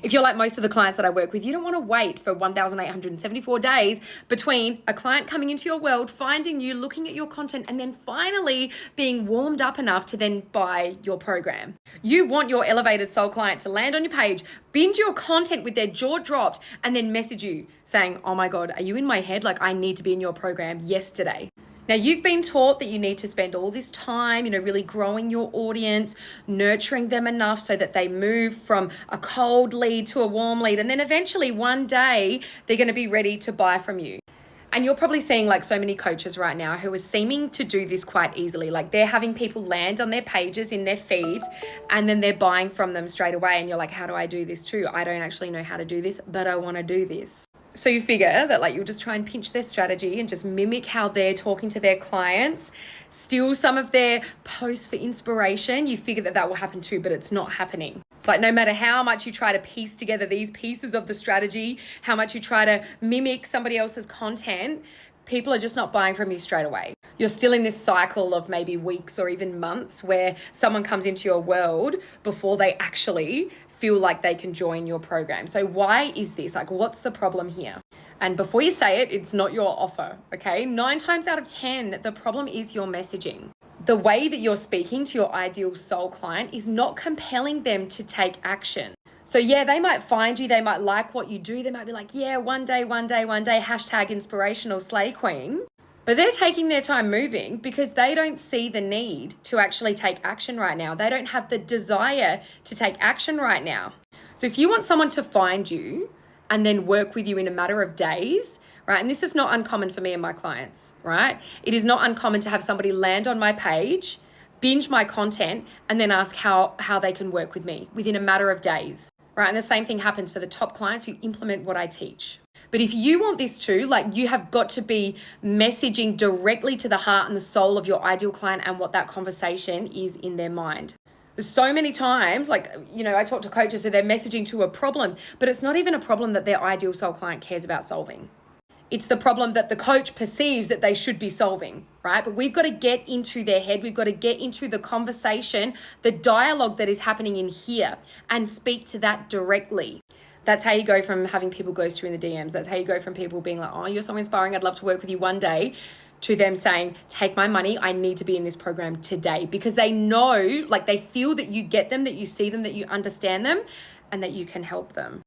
If you're like most of the clients that I work with, you don't want to wait for 1,874 days between a client coming into your world, finding you, looking at your content, and then finally being warmed up enough to then buy your program. You want your elevated soul client to land on your page, binge your content with their jaw dropped, and then message you saying, oh my God, are you in my head? Like, I need to be in your program yesterday. Now, you've been taught that you need to spend all this time, really growing your audience, nurturing them enough so that they move from a cold lead to a warm lead. And then eventually one day they're going to be ready to buy from you. And you're probably seeing like so many coaches right now who are seeming to do this quite easily. Like they're having people land on their pages in their feeds and then they're buying from them straight away. And you're like, how do I do this too? I don't actually know how to do this, but I want to do this. So you figure that like you'll just try and pinch their strategy and just mimic how they're talking to their clients, steal some of their posts for inspiration. You figure that will happen too, but it's not happening. It's like no matter how much you try to piece together these pieces of the strategy, how much you try to mimic somebody else's content, people are just not buying from you straight away. You're still in this cycle of maybe weeks or even months where someone comes into your world before they actually feel like they can join your program. So why is this? Like, what's the problem here? And before you say it, it's not your offer, okay? 9 times out of 10, the problem is your messaging. The way that you're speaking to your ideal soul client is not compelling them to take action. So yeah, they might find you, they might like what you do, they might be like, yeah, one day, hashtag inspirational slay queen. But they're taking their time moving because they don't see the need to actually take action right now. They don't have the desire to take action right now. So if you want someone to find you and then work with you in a matter of days, right? And this is not uncommon for me and my clients, right? It is not uncommon to have somebody land on my page, binge my content, and then ask how they can work with me within a matter of days, right? And the same thing happens for the top clients who implement what I teach. But if you want this too, like you have got to be messaging directly to the heart and the soul of your ideal client and what that conversation is in their mind. So many times, like, I talk to coaches so they're messaging to a problem, but it's not even a problem that their ideal soul client cares about solving. It's the problem that the coach perceives that they should be solving, right? But we've got to get into their head. We've got to get into the conversation, the dialogue that is happening in here and speak to that directly. That's how you go from having people ghost you in the DMs. That's how you go from people being like, oh, you're so inspiring, I'd love to work with you one day, to them saying, take my money, I need to be in this program today. Because they know, like they feel that you get them, that you see them, that you understand them, and that you can help them.